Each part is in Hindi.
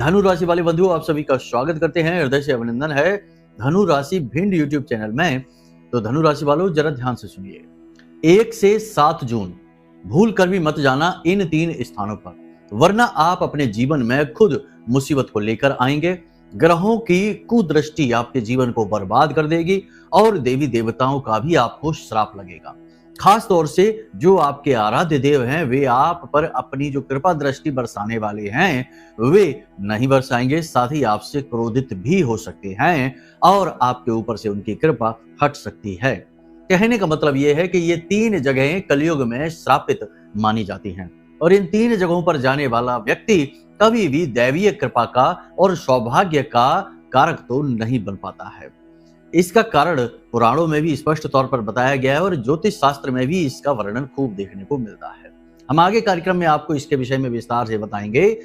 धनु राशि वाले बंधुओं, आप सभी का स्वागत करते हैं। हृदय से अभिनंदन है धनु राशि भिंड यूट्यूब चैनल में। तो धनु राशि वालों, जरा ध्यान से सुनिए। 1 से 7 जून भूल कर भी मत जाना इन 3 स्थानों पर, वरना आप अपने जीवन में खुद मुसीबत को लेकर आएंगे। ग्रहों की कुदृष्टि आपके जीवन को बर्बाद कर देगी और देवी देवताओं का भी आपको श्राप लगेगा। खास तौर से जो आपके आराध्य देव हैं, वे आप पर अपनी जो कृपा दृष्टि बरसाने वाले हैं वे नहीं बरसाएंगे, साथ ही आपसे क्रोधित भी हो सकते हैं और आपके ऊपर से उनकी कृपा हट सकती है। कहने का मतलब यह है कि ये 3 जगहें कलयुग में श्रापित मानी जाती हैं और इन 3 जगहों पर जाने वाला व्यक्ति कभी भी दैवीय कृपा का और सौभाग्य का कारक तो नहीं बन पाता है। इसका कारण पुराणों में भी स्पष्ट तौर पर बताया गया है और ज्योतिष शास्त्र में भी इसका वर्णन खूब देखने को मिलता है। हम आगे कार्यक्रम में आपको इसके विषय में विस्तार से बताएंगे,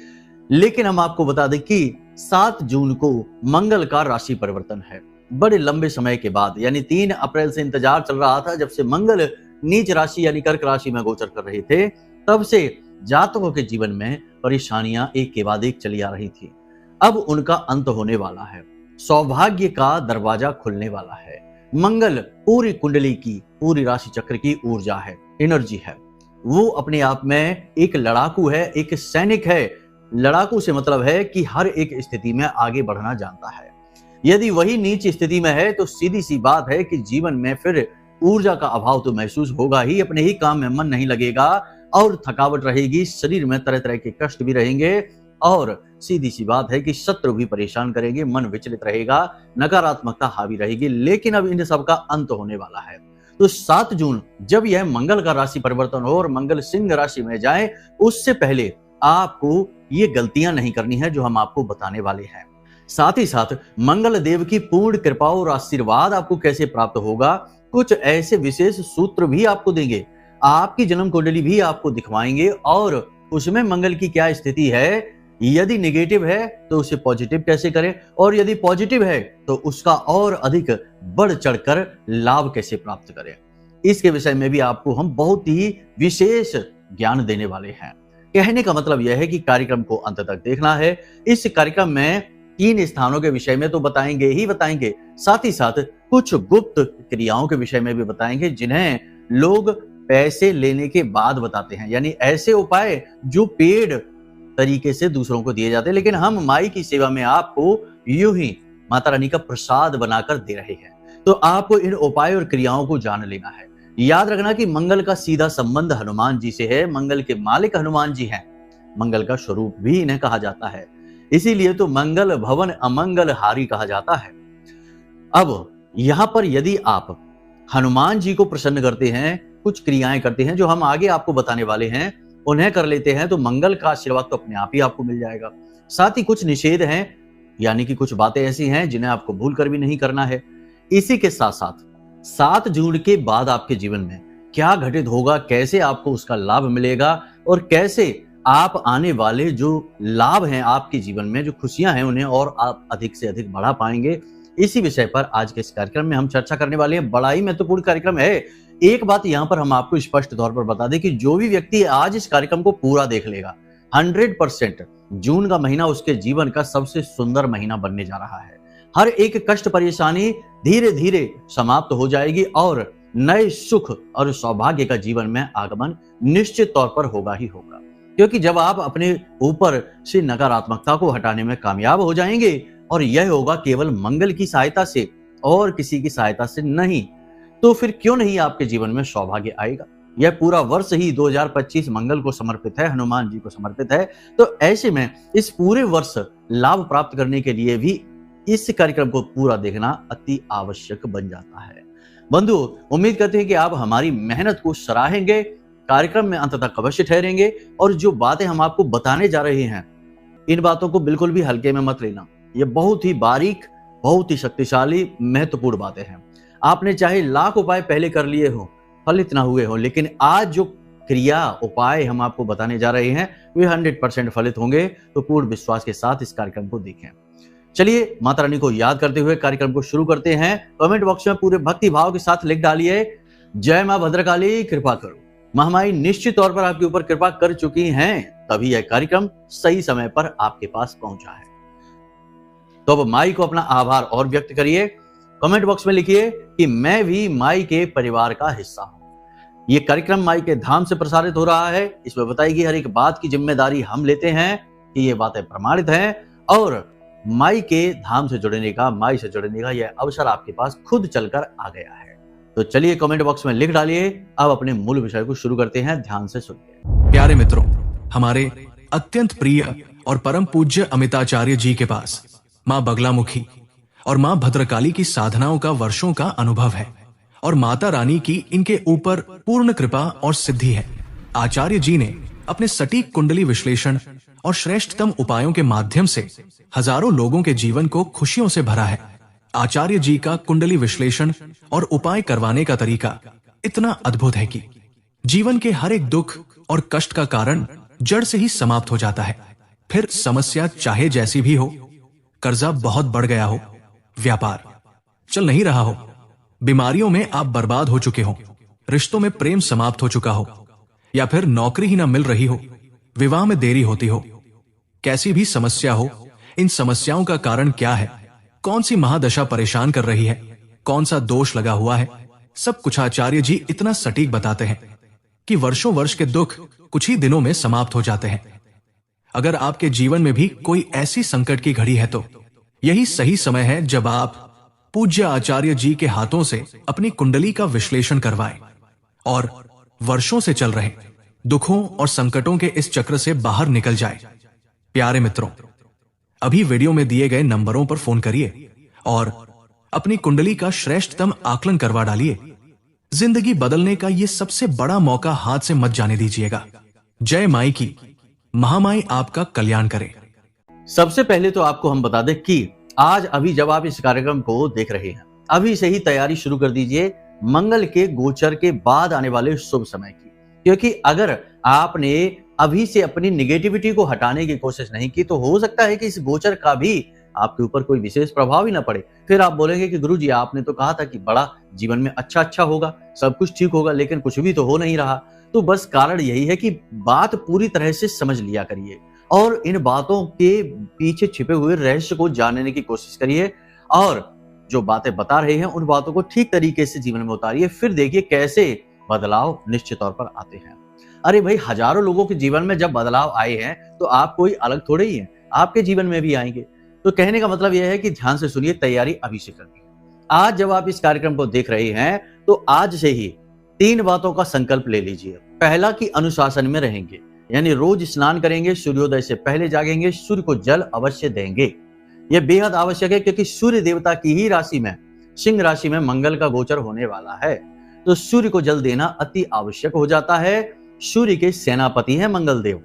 लेकिन हम आपको बता दें कि 7 जून को मंगल का राशि परिवर्तन है। बड़े लंबे समय के बाद, यानी 3 अप्रैल से इंतजार चल रहा था जब से मंगल नीच राशि यानी कर्क राशि में गोचर कर रहे थे, तब से जातकों के जीवन में परेशानियां एक के बाद एक चली आ रही थी। अब उनका अंत होने वाला है। सौभाग्य का दरवाजा खुलने वाला है। मंगल पूरी कुंडली की, पूरी राशि चक्र की ऊर्जा है, एनर्जी है। वो अपने आप में एक लड़ाकू है, एक सैनिक है। लड़ाकू से मतलब है कि हर एक स्थिति में आगे बढ़ना जानता है। यदि वही नीच स्थिति में है तो सीधी सी बात है कि जीवन में फिर ऊर्जा का अभाव तो महसूस होगा ही, अपने ही काम में मन नहीं लगेगा और थकावट रहेगी, शरीर में तरह तरह के कष्ट भी रहेंगे और सीधी सी बात है कि शत्रु भी परेशान करेंगे, मन विचलित रहेगा, नकारात्मकता हावी रहेगी। लेकिन अब इन सब का अंत होने वाला है। तो 7 जून जब यह मंगल का राशि परिवर्तन हो और मंगल सिंह राशि में जाए, उससे पहले आपको ये गलतियां नहीं करनी है जो हम आपको बताने वाले हैं। साथ ही साथ मंगल देव की पूर्ण कृपा और आशीर्वाद आपको कैसे प्राप्त होगा, कुछ ऐसे विशेष सूत्र भी आपको देंगे। आपकी जन्म कुंडली भी आपको दिखवाएंगे और उसमें मंगल की क्या स्थिति है, यदि नेगेटिव है तो उसे पॉजिटिव कैसे करें और यदि पॉजिटिव है तो उसका और अधिक बढ़ चढ़कर लाभ कैसे प्राप्त करें। इसके विषय में भी आपको हम बहुत ही विशेष ज्ञान देने वाले हैं। कहने का मतलब यह है कि कार्यक्रम को अंत तक देखना है। इस कार्यक्रम में 3 स्थानों के विषय में तो बताएंगे ही बताएंगे, साथ ही साथ कुछ गुप्त क्रियाओं के विषय में भी बताएंगे जिन्हें लोग पैसे लेने के बाद बताते हैं, यानी ऐसे उपाय जो पेड तरीके से दूसरों को दिए जाते हैं, लेकिन हम माई की सेवा में आपको यूं ही माता रानी का प्रसाद बनाकर दे रहे हैं। तो आपको इन उपाय और क्रियाओं को जान लेना है। याद रखना कि मंगल का सीधा संबंध हनुमान जी से है। मंगल के मालिक हनुमान जी हैं। मंगल का स्वरूप भी इन्हें कहा जाता है, इसीलिए तो मंगल भवन अमंगल हारी कहा जाता है। अब यहाँ पर यदि आप हनुमान जी को प्रसन्न करते हैं, कुछ क्रियाएं करते हैं जो हम आगे आपको बताने वाले हैं, उन्हें कर लेते हैं, तो मंगल का आशीर्वाद तो अपने आप ही आपको मिल जाएगा। साथ ही कुछ निषेध हैं, यानी कि कुछ बातें ऐसी हैं जिन्हें आपको भूल कर भी नहीं करना है। इसी के साथ साथ 7 जून के बाद आपके जीवन में क्या घटित होगा, कैसे आपको उसका लाभ मिलेगा और कैसे आप आने वाले जो लाभ हैं आपके जीवन में, जो खुशियां हैं, उन्हें और आप अधिक से अधिक बढ़ा पाएंगे, इसी विषय पर आज के इस कार्यक्रम में हम चर्चा करने वाले हैं। बड़ा ही महत्वपूर्ण कार्यक्रम है। एक बात यहां पर हम आपको स्पष्ट तौर पर बता दें कि जो भी व्यक्ति आज इस कार्यक्रम को पूरा देख लेगा, 100% जून का महीना उसके जीवन का सबसे सुंदर महीना बनने जा रहा है। हर एक कष्ट परेशानी धीरे धीरे समाप्त हो जाएगी और नए सुख और सौभाग्य का जीवन में आगमन निश्चित तौर पर होगा ही होगा। क्योंकि जब आप अपने ऊपर से नकारात्मकता को हटाने में कामयाब हो जाएंगे, और यह होगा केवल मंगल की सहायता से और किसी की सहायता से नहीं, तो फिर क्यों नहीं आपके जीवन में सौभाग्य आएगा। यह पूरा वर्ष ही 2025 मंगल को समर्पित है, हनुमान जी को समर्पित है। तो ऐसे में इस पूरे वर्ष लाभ प्राप्त करने के लिए भी इस कार्यक्रम को पूरा देखना अति आवश्यक बन जाता है। बंधु, उम्मीद करते हैं कि आप हमारी मेहनत को सराहेंगे, कार्यक्रम में अंत तक अवश्य ठहरेंगे और जो बातें हम आपको बताने जा रहे हैं, इन बातों को बिल्कुल भी हल्के में मत लेना। ये बहुत ही बारीक, बहुत ही शक्तिशाली, महत्वपूर्ण बातें हैं। आपने चाहे लाख उपाय पहले कर लिए हो, फलित ना हुए हो, लेकिन आज जो क्रिया उपाय हम आपको बताने जा रहे हैं वे 100% फलित होंगे। तो पूर्ण विश्वास के साथ इस कार्यक्रम को देखें। चलिए माता रानी को याद करते हुए कार्यक्रम को शुरू करते हैं। कमेंट बॉक्स में पूरे भक्ति भाव के साथ लिख डालिए, जय मां भद्रकाली कृपा करो। महामाई निश्चित तौर पर आपके ऊपर कृपा कर चुकी हैं। तभी यह कार्यक्रम सही समय पर आपके पास पहुंचा है। तो अब माई को अपना आभार और व्यक्त करिए। कमेंट बॉक्स में लिखिए कि मैं भी माई के परिवार का हिस्सा हूं। ये कार्यक्रम माई के धाम से प्रसारित हो रहा है। इसमें बताई गई हर एक बात की जिम्मेदारी हम लेते हैं कि ये बातें प्रमाणित हैं और माई के धाम से जुड़ने का, माई से जुड़ने का यह अवसर आपके पास खुद चलकर आ गया है। तो चलिए कमेंट बॉक्स में लिख डालिए। अब अपने मूल विषय को शुरू करते हैं, ध्यान से सुनिए। प्यारे मित्रों, हमारे अत्यंत प्रिय और परम पूज्य अमिताचार्य जी के पास माँ बगलामुखी और माँ भद्रकाली की साधनाओं का वर्षों का अनुभव है और माता रानी की इनके ऊपर पूर्ण कृपा और सिद्धि है। आचार्य जी ने अपने सटीक कुंडली विश्लेषण और श्रेष्ठतम उपायों के माध्यम से हजारों लोगों के जीवन को खुशियों से भरा है। आचार्य जी का कुंडली विश्लेषण और उपाय करवाने का तरीका इतना अद्भुत है कि जीवन के हर एक दुख और कष्ट का कारण जड़ से ही समाप्त हो जाता है। फिर समस्या चाहे जैसी भी हो, कर्जा बहुत बढ़ गया हो, व्यापार चल नहीं रहा हो, बीमारियों में आप बर्बाद हो चुके हो, रिश्तों में प्रेम समाप्त हो चुका हो, या फिर नौकरी ही ना मिल रही हो, विवाह में देरी होती हो, कैसी भी समस्या हो, इन समस्याओं का कारण क्या है, कौन सी महादशा परेशान कर रही है, कौन सा दोष लगा हुआ है, सब कुछ आचार्य जी इतना सटीक बताते हैं कि वर्षों वर्ष के दुख कुछ ही दिनों में समाप्त हो जाते हैं। अगर आपके जीवन में भी कोई ऐसी संकट की घड़ी है तो यही सही समय है जब आप पूज्य आचार्य जी के हाथों से अपनी कुंडली का विश्लेषण करवाएं और वर्षों से चल रहे दुखों और संकटों के इस चक्र से बाहर निकल जाए। प्यारे मित्रों, अभी वीडियो में दिए गए नंबरों पर फोन करिए और अपनी कुंडली का श्रेष्ठतम आकलन करवा डालिए। जिंदगी बदलने का ये सबसे बड़ा मौका हाथ से मत जाने दीजिएगा। जय माई की, महामाई आपका कल्याण करे। सबसे पहले तो आपको हम बता दें कि आज अभी जब आप इस कार्यक्रम को देख रहे हैं, अभी से ही तैयारी शुरू कर दीजिए मंगल के गोचर के बाद आने वाले शुभ समय की। क्योंकि अगर आपने अभी से अपनी निगेटिविटी को हटाने की कोशिश नहीं की तो हो सकता है कि इस गोचर का भी आपके ऊपर कोई विशेष प्रभाव ही ना पड़े। फिर आप बोलेंगे कि गुरुजी आपने तो कहा था कि बड़ा जीवन में अच्छा होगा, सब कुछ ठीक होगा, लेकिन कुछ भी तो हो नहीं रहा। तो बस कारण यही है कि बात पूरी तरह से समझ लिया करिए और इन बातों के पीछे छिपे हुए रहस्य को जानने की कोशिश करिए और जो बातें बता रहे हैं उन बातों को ठीक तरीके से जीवन में उतारिए। फिर देखिए कैसे बदलाव निश्चित तौर पर आते हैं। अरे भाई, हजारों लोगों के जीवन में जब बदलाव आए हैं तो आप कोई अलग थोड़े ही हैं, आपके जीवन में भी आएंगे। तो कहने का मतलब यह है कि ध्यान से सुनिए, तैयारी अभी से करनी है। आज जब आप इस कार्यक्रम को देख रहे हैं तो आज से ही 3 बातों का संकल्प ले लीजिए। पहला कि अनुशासन में रहेंगे, यानी रोज स्नान करेंगे, सूर्योदय से पहले जागेंगे, सूर्य को जल अवश्य देंगे। यह बेहद आवश्यक है क्योंकि सूर्य देवता की ही राशि में, सिंह राशि में मंगल का गोचर होने वाला है। तो सूर्य को जल देना अति आवश्यक हो जाता है। सूर्य के सेनापति हैं मंगल देव,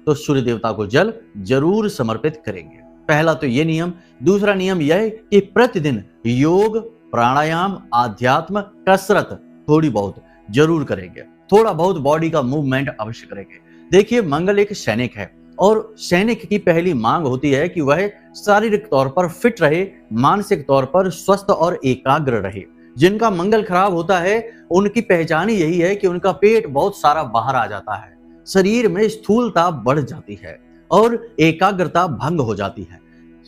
तो सूर्य देवता को जल जरूर समर्पित करेंगे। पहला तो ये नियम। दूसरा नियम यह है कि प्रतिदिन योग, प्राणायाम, आध्यात्म, कसरत थोड़ी बहुत जरूर करेंगे। थोड़ा बहुत बॉडी का मूवमेंट अवश्य करेंगे। देखिए, मंगल एक सैनिक है और सैनिक की पहली मांग होती है कि वह शारीरिक तौर पर फिट रहे, मानसिक तौर पर स्वस्थ और एकाग्र रहे। जिनका मंगल खराब होता है उनकी पहचान ही यही है कि उनका पेट बहुत सारा बाहर आ जाता है, शरीर में स्थूलता बढ़ जाती है और एकाग्रता भंग हो जाती है।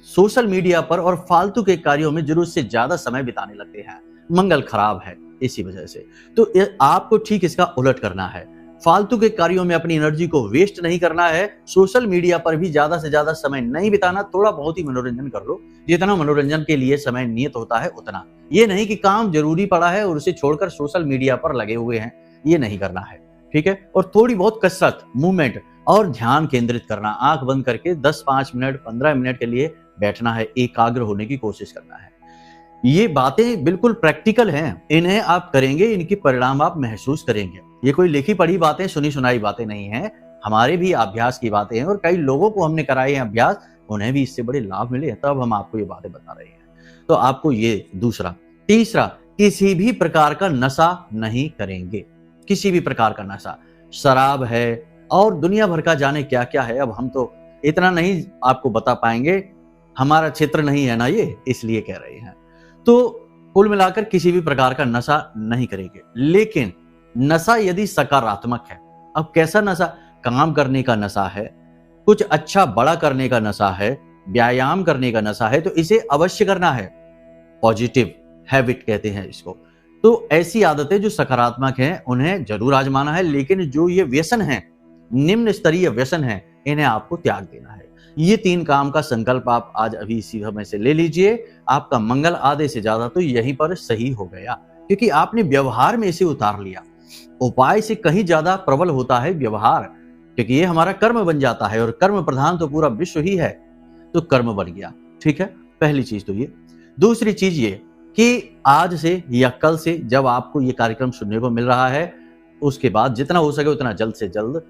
सोशल मीडिया पर और फालतू के कार्यों में जरूरत से ज्यादा समय बिताने लगते हैं। मंगल खराब है इसी वजह से। तो आपको ठीक इसका उलट करना है। फालतू के कार्यों में अपनी एनर्जी को वेस्ट नहीं करना है। सोशल मीडिया पर भी ज्यादा से ज्यादा समय नहीं बिताना। थोड़ा बहुत ही मनोरंजन कर लो, जितना मनोरंजन के लिए समय नियत होता है उतना। ये नहीं कि काम जरूरी पड़ा है और उसे छोड़कर सोशल मीडिया पर लगे हुए हैं, ये नहीं करना है, ठीक है। और थोड़ी बहुत कसरत, मूवमेंट और ध्यान केंद्रित करना। आंख बंद करके 10-5 मिनट, 15 मिनट के लिए बैठना है, एकाग्र होने की कोशिश करना है। ये बातें बिल्कुल प्रैक्टिकल हैं, इन्हें आप करेंगे, इनकी परिणाम आप महसूस करेंगे। ये कोई लिखी पढ़ी बातें, सुनी सुनाई बातें नहीं हैं, हमारे भी अभ्यास की बातें हैं और कई लोगों को हमने कराए हैं अभ्यास, उन्हें भी इससे बड़े लाभ मिले, तब हम आपको ये बातें बता रहे हैं। तो आपको ये दूसरा। तीसरा, किसी भी प्रकार का नशा नहीं करेंगे। किसी भी प्रकार का नशा, शराब है और दुनिया भर का जाने क्या क्या है। अब हम तो इतना नहीं आपको बता पाएंगे, हमारा क्षेत्र नहीं है ना ये, इसलिए कह रहे हैं। तो कुल मिलाकर किसी भी प्रकार का नशा नहीं करेंगे। लेकिन नशा यदि सकारात्मक है, अब कैसा नशा? काम करने का नशा है, कुछ अच्छा बड़ा करने का नशा है, व्यायाम करने का नशा है, तो इसे अवश्य करना है। पॉजिटिव हैबिट कहते हैं इसको। तो ऐसी आदतें जो सकारात्मक हैं उन्हें जरूर आजमाना है, लेकिन जो ये व्यसन है, निम्न स्तरीय व्यसन है, इन्हें आपको त्याग देना है। ये 3 काम का संकल्प आप आज अभी इसी समय से ले लीजिए। आपका मंगल आधे से ज्यादा तो यहीं पर सही हो गया, क्योंकि आपने व्यवहार में इसे उतार लिया। उपाय से कहीं ज्यादा प्रबल होता है व्यवहार, क्योंकि ये हमारा कर्म बन जाता है और कर्म प्रधान तो पूरा विश्व ही है, तो कर्म बन गया। ठीक है, पहली चीज तो ये। दूसरी चीज ये कि आज से या कल से जब आपको ये कार्यक्रम सुनने को मिल रहा है, उसके बाद जितना हो सके उतना जल्द से जल्द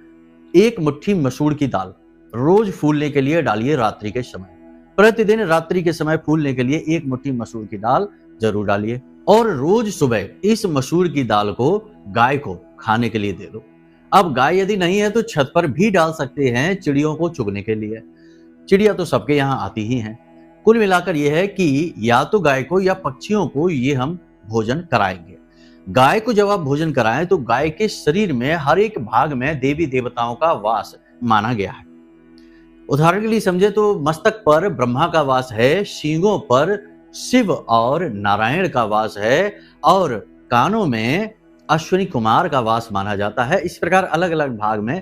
1 मुट्ठी मसूर की दाल रोज फूलने के लिए डालिए रात्रि के समय। प्रतिदिन रात्रि के समय फूलने के लिए 1 मुट्ठी मसूर की दाल जरूर डालिए, और रोज सुबह इस मसूर की दाल को गाय को खाने के लिए दे दो। अब गाय यदि नहीं है तो छत पर भी डाल सकते हैं चिड़ियों को चुगने के लिए। चिड़िया तो सबके यहाँ आती ही हैं। कुल मिलाकर यह है कि या तो गाय को या पक्षियों को ये हम भोजन कराएंगे। गाय को जब आप भोजन कराएं तो गाय के शरीर में हर एक भाग में देवी देवताओं का वास माना गया है। उदाहरण के लिए समझे तो मस्तक पर ब्रह्मा का वास है, सींगों पर शिव और नारायण का वास है, और कानों में अश्विनी कुमार का वास माना जाता है। इस प्रकार अलग अलग भाग में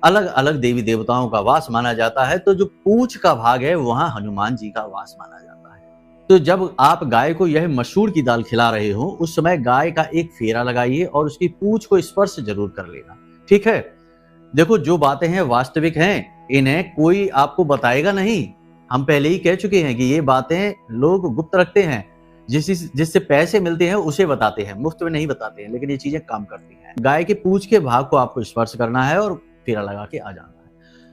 अलग अलग देवी देवताओं का वास माना जाता है। तो जो पूंछ का भाग है वहां हनुमान जी का वास माना जाता है। तो जब आप गाय को यह मसूर की दाल खिला रहे हो, उस समय गाय का एक फेरा लगाइए और उसकी पूंछ को स्पर्श जरूर कर लेना। ठीक है, देखो जो बातें हैं वास्तविक हैं, इन्हें कोई आपको बताएगा नहीं। हम पहले ही कह चुके हैं कि ये बातें लोग गुप्त रखते हैं, जिससे पैसे मिलते हैं उसे बताते हैं, मुफ्त में नहीं बताते हैं, लेकिन ये चीजें काम करती हैं। गाय के पूंछ के भाग को आपको स्पर्श करना है और फेरा लगा के आ जाना है।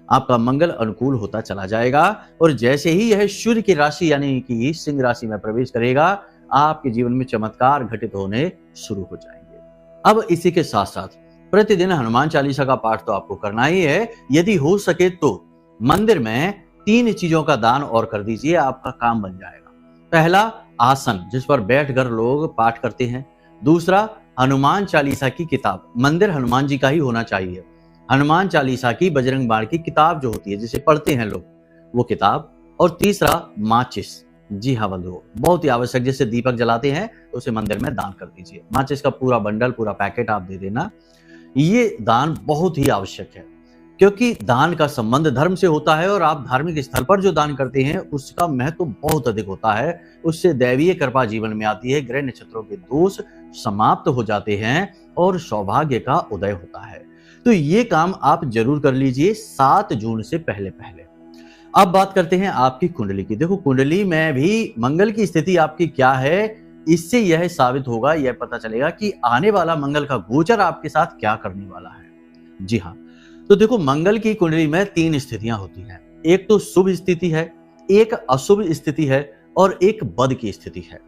आपका मंगल अनुकूल होता चला जाएगा, और जैसे ही यह सूर्य की राशि यानी कि सिंह राशि में प्रवेश करेगा, आपके जीवन में चमत्कार घटित होने शुरू हो जाएंगे। अब इसी के साथ साथ प्रतिदिन हनुमान चालीसा का पाठ तो आपको करना ही है। यदि हो सके तो मंदिर में 3 चीजों का दान और कर दीजिए, आपका काम बन जाएगा। पहला, आसन जिस पर बैठकर लोग पाठ करते हैं। दूसरा, हनुमान चालीसा की किताब, मंदिर हनुमान जी का ही होना चाहिए। हनुमान चालीसा की बजरंग बाण की किताब जो होती है, जिसे पढ़ते हैं लोग, वो किताब। और तीसरा, माचिस। जी हाँ बंधुओं, बहुत ही आवश्यक, जैसे दीपक जलाते हैं तो उसे मंदिर में दान कर दीजिए। माचिस का पूरा बंडल, पूरा पैकेट आप दे देना। ये दान बहुत ही आवश्यक है, क्योंकि दान का संबंध धर्म से होता है, और आप धार्मिक स्थल पर जो दान करते हैं उसका महत्व बहुत अधिक होता है। उससे दैवीय कृपा जीवन में आती है, ग्रह नक्षत्रों के दोष समाप्त हो जाते हैं और सौभाग्य का उदय होता है। तो ये काम आप जरूर कर लीजिए 7 जून से पहले पहले। अब बात करते हैं आपकी कुंडली की। देखो कुंडली में भी मंगल की स्थिति आपकी क्या है, इससे यह साबित होगा, यह पता चलेगा कि आने वाला मंगल का गोचर आपके साथ क्या करने वाला है। जी हाँ, तो देखो मंगल की कुंडली में 3 स्थितियां होती हैं। एक तो शुभ स्थिति है, एक अशुभ स्थिति है, और एक बद की स्थिति है।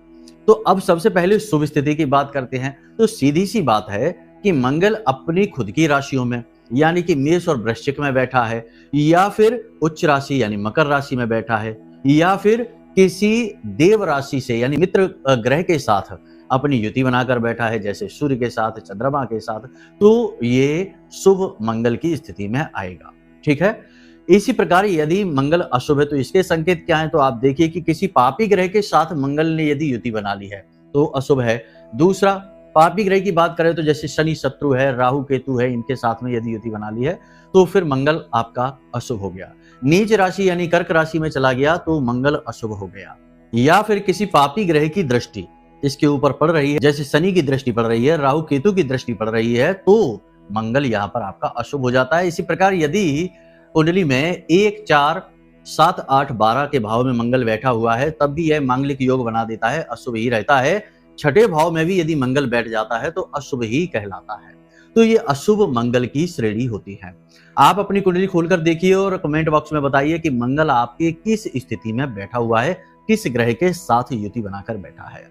तो अब सबसे पहले शुभ स्थिति की बात करते हैं। तो सीधी सी बात है कि मंगल अपनी खुद की राशियों में यानी कि मेष और वृश्चिक में बैठा है, या फिर उच्च राशि यानी मकर राशि में बैठा है, या फिर किसी देव राशि से यानी मित्र ग्रह के साथ अपनी युति बनाकर बैठा है, जैसे सूर्य के साथ, चंद्रमा के साथ, तो ये शुभ मंगल की स्थिति में आएगा। ठीक है, इसी प्रकार यदि मंगल अशुभ है तो इसके संकेत क्या है, तो आप देखिए कि किसी पापी ग्रह के साथ मंगल ने यदि युति बना ली है तो अशुभ है। दूसरा, पापी ग्रह की बात करें तो जैसे शनि शत्रु है, राहु केतु है, इनके साथ में यदि युति बना ली है तो फिर मंगल आपका अशुभ हो गया। नीच राशि यानी कर्क राशि में चला गया तो मंगल अशुभ हो गया। या फिर किसी पापी ग्रह की दृष्टि इसके ऊपर पड़ रही है, जैसे शनि की दृष्टि पड़ रही है, राहु केतु की दृष्टि पड़ रही है, तो मंगल यहाँ पर आपका अशुभ हो जाता है। इसी प्रकार यदि कुंडली में 1, 4, 7, 8, 12 के भाव में मंगल बैठा हुआ है तब भी यह मांगलिक योग बना देता है, अशुभ ही रहता है। छठे भाव में भी यदि मंगल बैठ जाता है तो अशुभ ही कहलाता है। तो ये अशुभ मंगल की श्रेणी होती है। आप अपनी कुंडली खोलकर देखिए और कमेंट बॉक्स में बताइए कि मंगल आपके किस स्थिति में बैठा हुआ है, किस ग्रह के साथ युति बनाकर बैठा है।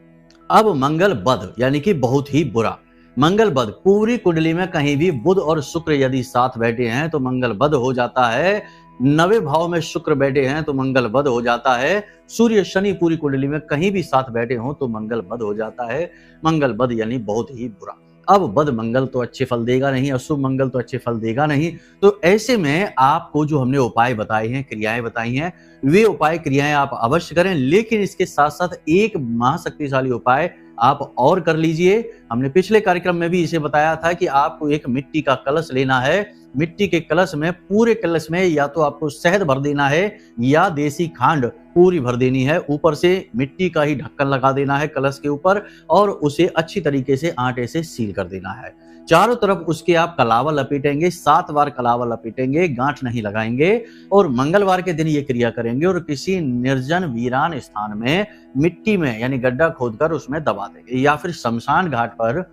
अब मंगल बद यानी कि बहुत ही बुरा। मंगल बद, पूरी कुंडली में कहीं भी बुध और शुक्र यदि साथ बैठे हैं तो मंगल बद हो जाता है। 9वें भाव में शुक्र बैठे हैं तो मंगल बद हो जाता है। सूर्य शनि पूरी कुंडली में कहीं भी साथ बैठे हों तो मंगल बद हो जाता है। मंगल बद यानी बहुत ही बुरा। अब बद मंगल तो अच्छे फल देगा नहीं, अशुभ मंगल तो अच्छे फल देगा नहीं। तो ऐसे में आपको जो हमने उपाय बताए हैं, क्रियाएं बताई हैं, वे उपाय क्रियाएं आप अवश्य करें, लेकिन इसके साथ साथ एक महाशक्तिशाली उपाय आप और कर लीजिए। हमने पिछले कार्यक्रम में भी इसे बताया था कि आपको एक मिट्टी का कलश लेना है। मिट्टी के कलश में, पूरे कलश में या तो आपको शहद भर देना है या देसी खांड पूरी भर देनी है। ऊपर से मिट्टी का ही ढक्कन लगा देना है कलश के ऊपर और उसे अच्छी तरीके से आटे से सील कर देना है। चारों तरफ उसके आप कलावा लपेटेंगे, 7 बार कलावा लपेटेंगे, गांठ नहीं लगाएंगे और मंगलवार के दिन ये क्रिया करेंगे और किसी निर्जन वीरान स्थान में मिट्टी में यानी गड्ढा खोदकर उसमें दबा देंगे या फिर शमशान घाट पर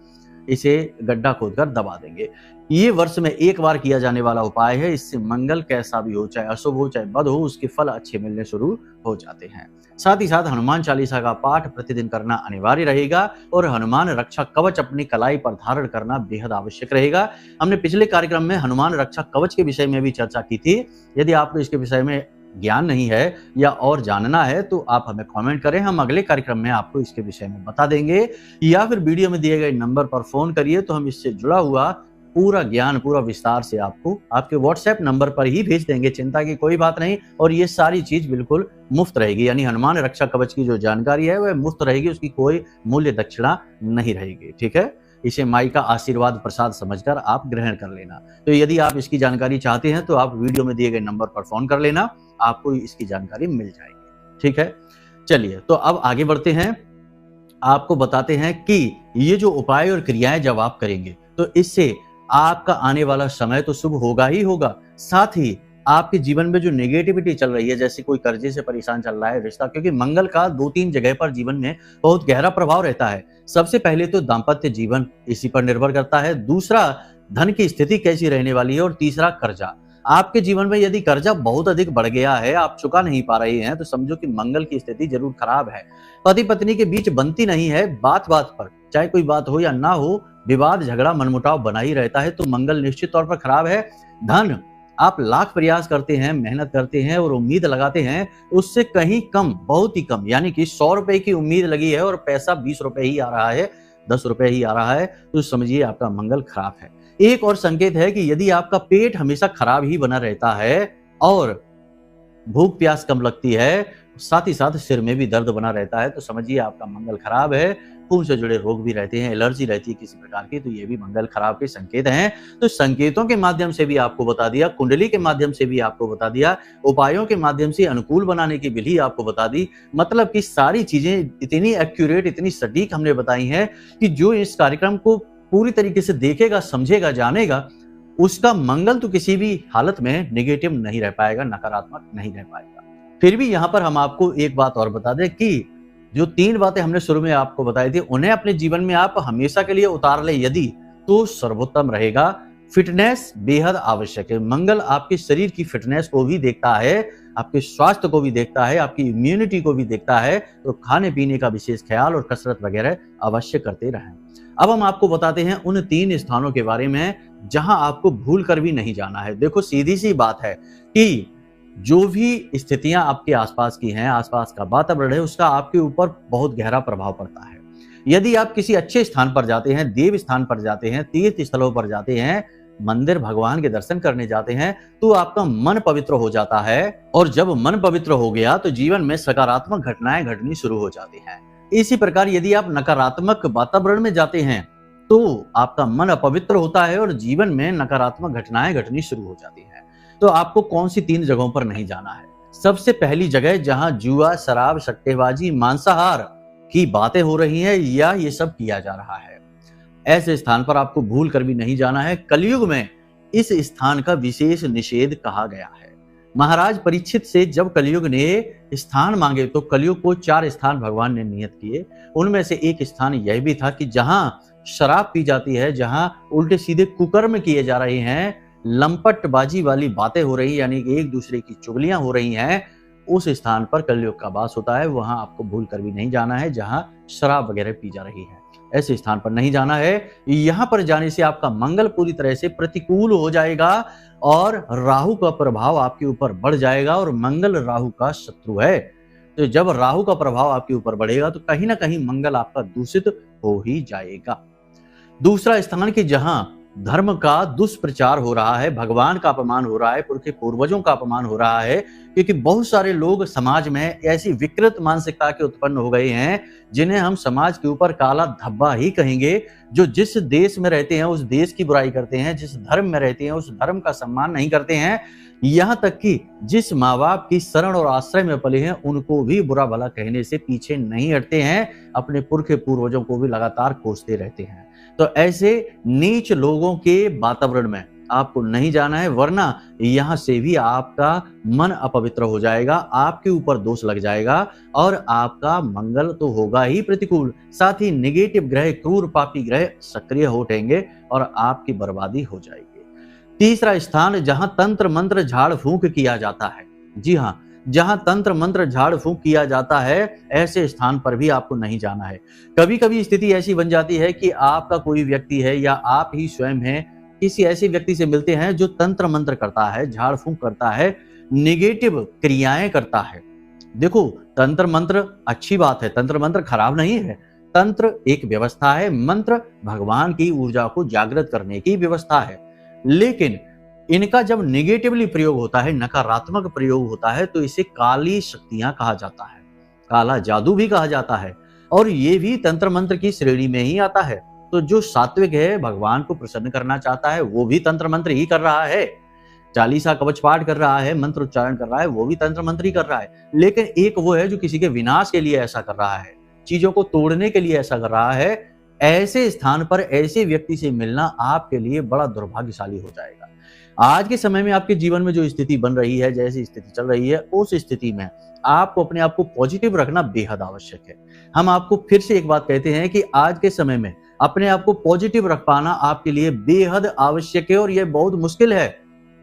इसे गड्ढा खोदकर दबा देंगे। ये वर्ष में एक बार किया जाने वाला उपाय है। इससे मंगल कैसा भी हो, चाहे अशुभ हो चाहे बद हो, उसके फल अच्छे मिलने शुरू हो जाते हैं। साथ ही साथ हनुमान चालीसा का पाठ प्रतिदिन करना अनिवार्य रहेगा और हनुमान रक्षा कवच अपनी कलाई पर धारण करना बेहद आवश्यक रहेगा। हमने पिछले कार्यक्रम में हनुमान रक्षा कवच के विषय में भी चर्चा की थी। यदि आपको इसके विषय में ज्ञान नहीं है या और जानना है तो आप हमें कमेंट करें, हम अगले कार्यक्रम में आपको इसके विषय में बता देंगे, या फिर वीडियो में दिए गए नंबर पर फोन करिए तो हम इससे जुड़ा हुआ पूरा ज्ञान पूरा विस्तार से आपको आपके व्हाट्सएप नंबर पर ही भेज देंगे। चिंता की कोई बात नहीं और ये सारी चीज बिल्कुल मुफ्त रहेगी, यानी हनुमान रक्षा कवच की जो जानकारी है वह मुफ्त रहेगी, उसकी कोई मूल्य दक्षिणा नहीं रहेगी। ठीक है, इसे माई का आशीर्वाद प्रसाद समझकर आप ग्रहण कर लेना। तो यदि आप इसकी जानकारी चाहते हैं तो आप वीडियो में दिए गए नंबर पर फोन कर लेना, आपको इसकी जानकारी मिल जाएगी। ठीक है, चलिए तो अब आगे बढ़ते हैं। आपको बताते हैं कि ये जो उपाय और क्रियाएं जब आप करेंगे तो इससे आपका आने वाला समय तो शुभ होगा ही होगा, साथ ही आपके जीवन में जो नेगेटिविटी चल रही है, जैसे कोई कर्जे से परेशान चल रहा है रिश्ता, क्योंकि मंगल का 2-3 जगह पर जीवन में बहुत गहरा प्रभाव रहता है। सबसे पहले तो दाम्पत्य जीवन इसी पर निर्भर करता है, दूसरा धन की स्थिति कैसी रहने वाली है और तीसरा कर्जा। आपके जीवन में यदि कर्जा बहुत अधिक बढ़ गया है, आप चुका नहीं पा रहे हैं, तो समझो कि मंगल की स्थिति जरूर खराब है। पति पत्नी के बीच बनती नहीं है, बात बात पर चाहे कोई बात हो या ना हो, विवाद झगड़ा मनमुटाव बना ही रहता है, तो मंगल निश्चित तौर पर खराब है। धन आप लाख प्रयास करते हैं, मेहनत करते हैं और उम्मीद लगाते हैं, उससे कहीं कम, बहुत ही कम, यानी कि 100 रुपए की उम्मीद लगी है और पैसा 20 रुपए ही आ रहा है, 10 रुपए ही आ रहा है, तो समझिए आपका मंगल खराब है। एक और संकेत है कि यदि आपका पेट हमेशा खराब ही बना रहता है और भूख प्यास कम लगती है, साथ ही साथ सिर में भी दर्द बना रहता है, तो समझिए आपका मंगल खराब है। खून से जुड़े रोग भी रहते हैं, एलर्जी रहती है किसी प्रकार की, तो ये भी मंगल खराब के संकेत हैं। तो संकेतों के माध्यम से भी आपको बता दिया, कुंडली के माध्यम से भी आपको बता दिया, उपायों के माध्यम से अनुकूल बनाने की विधि आपको बता दी। मतलब कि सारी चीजें इतनी एक्यूरेट, इतनी सटीक हमने बताई हैं कि जो इस कार्यक्रम को पूरी तरीके से देखेगा, समझेगा, जानेगा, उसका मंगल तो किसी भी हालत में नेगेटिव नहीं रह पाएगा, नकारात्मक नहीं रह पाएगा। फिर भी यहाँ पर हम आपको एक बात और बता दें कि जो 3 बातें हमने शुरू में आपको बताई थी, उन्हें अपने जीवन में आप हमेशा के लिए उतार ले यदि, तो सर्वोत्तम रहेगा। फिटनेस बेहद आवश्यक है। मंगल आपके शरीर की फिटनेस को भी देखता है, आपके स्वास्थ्य को भी देखता है, आपकी इम्यूनिटी को भी देखता है, तो खाने पीने का विशेष ख्याल और कसरत वगैरह अवश्य करते रहें। अब हम आपको बताते हैं उन 3 स्थानों के बारे में जहां आपको भूल कर भी नहीं जाना है। देखो सीधी सी बात है कि जो भी स्थितियां आपके आसपास की हैं, आसपास का वातावरण है, उसका आपके ऊपर बहुत गहरा प्रभाव पड़ता है। यदि आप किसी अच्छे स्थान पर जाते हैं, देव स्थान पर जाते हैं, तीर्थ स्थलों पर जाते हैं, मंदिर भगवान के दर्शन करने जाते हैं, तो आपका मन पवित्र हो जाता है और जब मन पवित्र हो गया तो जीवन में सकारात्मक घटनाएं घटनी शुरू हो जाती हैं। इसी प्रकार यदि आप नकारात्मक वातावरण में जाते हैं तो आपका मन अपवित्र होता है और जीवन में नकारात्मक घटनाएं घटनी शुरू हो जाती हैं। तो आपको कौन सी 3 जगहों पर नहीं जाना है? सबसे पहली जगह जहां जुआ, शराब, सट्टेबाजी, मांसाहार की बातें हो रही हैं या ये सब किया जा रहा है, ऐसे स्थान पर आपको भूल कर भी नहीं जाना है। कलयुग में इस स्थान का विशेष निषेध कहा गया है। महाराज परीक्षित से जब कलयुग ने स्थान मांगे तो कलयुग को 4 स्थान भगवान ने नियत किए। उनमें से एक स्थान यह भी था कि जहां शराब पी जाती है, जहां उल्टे सीधे कुकर्म किए जा रहे हैं, लंपटबाजी वाली बातें हो रही, यानी कि एक दूसरे की चुगलियां हो रही हैं, उस स्थान पर कलयुग का वास होता है। वहां आपको भूल कर भी नहीं जाना है जहां शराब वगैरह पी जा रही है, ऐसे स्थान पर नहीं जाना है। यहां पर जाने से आपका मंगल पूरी तरह से प्रतिकूल हो जाएगा और राहु का प्रभाव आपके ऊपर बढ़ जाएगा और मंगल राहु का शत्रु है। तो जब राहु का प्रभाव आपके ऊपर बढ़ेगा तो कहीं ना कहीं मंगल आपका दूषित हो ही जाएगा। दूसरा स्थान कि जहां धर्म का दुष्प्रचार हो रहा है, भगवान का अपमान हो रहा है, पुरखे पूर्वजों का अपमान हो रहा है, क्योंकि बहुत सारे लोग समाज में ऐसी विकृत मानसिकता के उत्पन्न हो गए हैं जिन्हें हम समाज के ऊपर काला धब्बा ही कहेंगे, जो जिस देश में रहते हैं उस देश की बुराई करते हैं, जिस धर्म में रहते हैं उस धर्म का सम्मान नहीं करते हैं, यहाँ तक कि जिस माँ बाप की शरण और आश्रय में पले हैं उनको भी बुरा भला कहने से पीछे नहीं हटते हैं, अपने पुरखे पूर्वजों को भी लगातार कोसते रहते हैं। तो ऐसे नीच लोगों के वातावरण में आपको नहीं जाना है, वरना यहां से भी आपका मन अपवित्र हो जाएगा, आपके ऊपर दोष लग जाएगा और आपका मंगल तो होगा ही प्रतिकूल, साथ ही नेगेटिव ग्रह, क्रूर पापी ग्रह सक्रिय हो उठेंगे और आपकी बर्बादी हो जाएगी। तीसरा स्थान जहां तंत्र मंत्र झाड़ फूंक किया जाता है। जी हाँ, जहां तंत्र मंत्र झाड़ फूंक किया जाता है ऐसे स्थान पर भी आपको नहीं जाना है। कभी कभी स्थिति ऐसी बन जाती है कि आपका कोई व्यक्ति है या आप ही स्वयं हैं, किसी ऐसे व्यक्ति से मिलते हैं जो तंत्र मंत्र करता है, झाड़ फूंक करता है, नेगेटिव क्रियाएं करता है। देखो, तंत्र मंत्र अच्छी बात है, तंत्र मंत्र खराब नहीं है। तंत्र एक व्यवस्था है, मंत्र भगवान की ऊर्जा को जागृत करने की व्यवस्था है, लेकिन इनका जब नेगेटिवली प्रयोग होता है, नकारात्मक प्रयोग होता है, तो इसे काली शक्तियां कहा जाता है, काला जादू भी कहा जाता है, और ये भी तंत्र मंत्र की श्रेणी में ही आता है। तो जो सात्विक है, भगवान को प्रसन्न करना चाहता है, वो भी तंत्र मंत्र ही कर रहा है, चालीसा कवच पाठ कर रहा है, मंत्र उच्चारण कर रहा है, वो भी तंत्र मंत्र ही कर रहा है। लेकिन एक वो है जो किसी के विनाश के लिए ऐसा कर रहा है, चीजों को तोड़ने के लिए ऐसा कर रहा है। ऐसे स्थान पर ऐसे व्यक्ति से मिलना आपके लिए बड़ा दुर्भाग्यशाली हो जाएगा। आज के समय में आपके जीवन में जो स्थिति बन रही है, जैसी स्थिति चल रही है, उस स्थिति में आपको अपने आप को पॉजिटिव रखना बेहद आवश्यक है। हम आपको फिर से एक बात कहते हैं कि आज के समय में अपने आप को पॉजिटिव रख पाना आपके लिए बेहद आवश्यक है और यह बहुत मुश्किल है।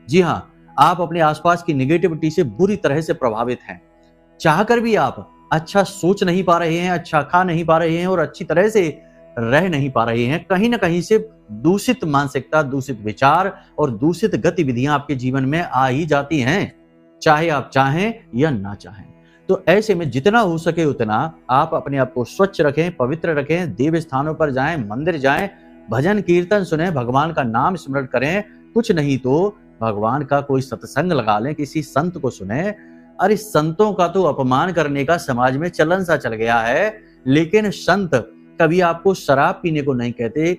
जी हाँ, आप अपने आसपास की नेगेटिविटी से बुरी तरह से प्रभावित हैं, चाहकर भी आप अच्छा सोच नहीं पा रहे हैं, अच्छा खा नहीं पा रहे हैं और अच्छी तरह से रह नहीं पा रहे हैं। कहीं ना कहीं से दूषित मानसिकता, दूषित विचार और दूषित गतिविधियां आपके जीवन में आ ही जाती हैं, चाहे आप चाहें या ना चाहें। तो ऐसे में जितना हो सके उतना आप अपने आप को स्वच्छ रखें, पवित्र रखें, देव स्थानों पर जाएं, मंदिर जाएं, भजन कीर्तन सुने, भगवान का नाम स्मरण करें, कुछ नहीं तो भगवान का कोई सत्संग लगा लें, किसी संत को सुने। अरे संतों का तो अपमान करने का समाज में चलन सा चल गया है, लेकिन संत कभी आपको शराब पीने को नहीं कहते,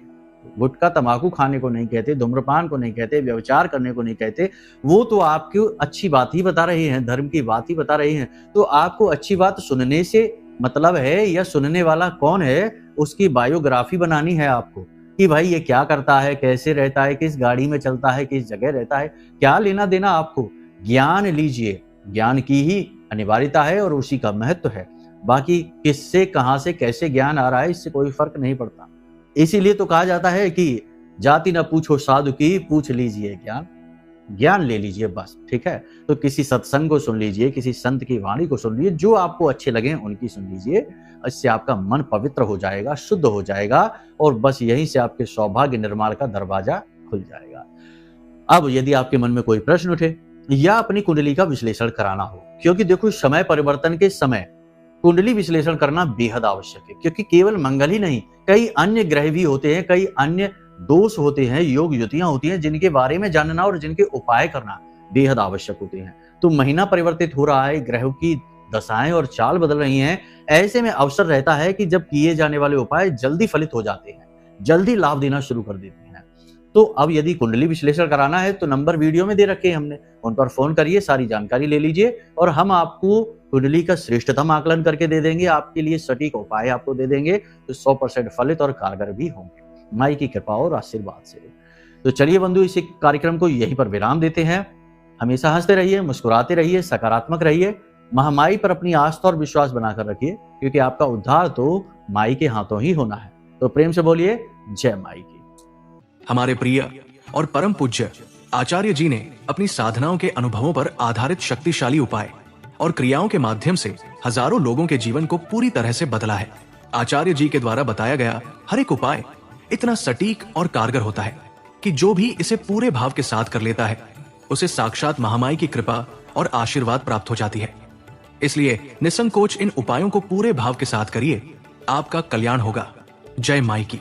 गुटखा तंबाकू खाने को नहीं कहते, धूम्रपान को नहीं कहते, व्यभिचार करने को नहीं कहते। वो तो आपको अच्छी बात ही बता रहे हैं, धर्म की बात ही बता रहे हैं। तो आपको अच्छी बात सुनने से मतलब है, या सुनने वाला कौन है उसकी बायोग्राफी बनानी है आपको, कि भाई ये क्या करता है, कैसे रहता है, किस गाड़ी में चलता है, किस जगह रहता है, क्या लेना देना आपको। ज्ञान लीजिए, ज्ञान की ही अनिवार्यता है और उसी का महत्व है। बाकी किससे, कहां से, कैसे ज्ञान आ रहा है, इससे कोई फर्क नहीं पड़ता। इसीलिए तो कहा जाता है कि जाति न पूछो साधु की, पूछ लीजिए ज्ञान, ज्ञान ले लीजिए बस, ठीक है। तो किसी सत्संग को सुन लीजिए, किसी संत की वाणी को सुन लीजिए, जो आपको अच्छे लगे उनकी सुन लीजिए। इससे आपका मन पवित्र हो जाएगा, शुद्ध हो जाएगा और बस यहीं से आपके सौभाग्य निर्माण का दरवाजा खुल जाएगा। अब यदि आपके मन में कोई प्रश्न उठे या अपनी कुंडली का विश्लेषण कराना हो, क्योंकि देखो समय परिवर्तन के समय कुंडली विश्लेषण करना बेहद आवश्यक है, क्योंकि केवल मंगल ही नहीं, कई अन्य ग्रह भी होते हैं, कई अन्य दोष होते हैं, योग युतियां होती हैं, जिनके बारे में जानना और जिनके उपाय करना बेहद आवश्यक होते हैं। तो महीना परिवर्तित हो रहा है, ग्रहों की दशाएं और चाल बदल रही हैं, ऐसे में अवसर रहता है कि जब किए जाने वाले उपाय जल्दी फलित हो जाते हैं, जल्दी लाभ देना शुरू कर देते हैं। तो अब यदि कुंडली विश्लेषण कराना है तो नंबर वीडियो में दे रखे हैं हमने, उन पर फोन करिए, सारी जानकारी ले लीजिए और हम आपको कुंडली का श्रेष्ठतम आकलन करके दे देंगे, आपके लिए सटीक उपाय आपको दे देंगे, तो 100% फलित और कारगर भी होंगे माई की कृपा और आशीर्वाद से। तो चलिए बंधु, इस कार्यक्रम को यहीं पर विराम देते हैं। हमेशा हंसते रहिए, मुस्कुराते रहिए, सकारात्मक रहिए, महामाई पर अपनी आस्था और विश्वास बनाकर रखिए, क्योंकि आपका उद्धार तो माई के हाथों ही होना है। तो प्रेम से बोलिए जय माई की। हमारे प्रिय और परम पूज्य आचार्य जी ने अपनी साधनाओं के अनुभवों पर आधारित शक्तिशाली उपाय और क्रियाओं के माध्यम से हजारों लोगों के जीवन को पूरी तरह से बदला है। आचार्य जी के द्वारा बताया गया हर एक उपाय इतना सटीक और कारगर होता है कि जो भी इसे पूरे भाव के साथ कर लेता है, उसे साक्षात महामाई की कृपा और आशीर्वाद प्राप्त हो जाती है। इसलिए निसंकोच इन उपायों को पूरे भाव के साथ करिए, आपका कल्याण होगा। जय माई की।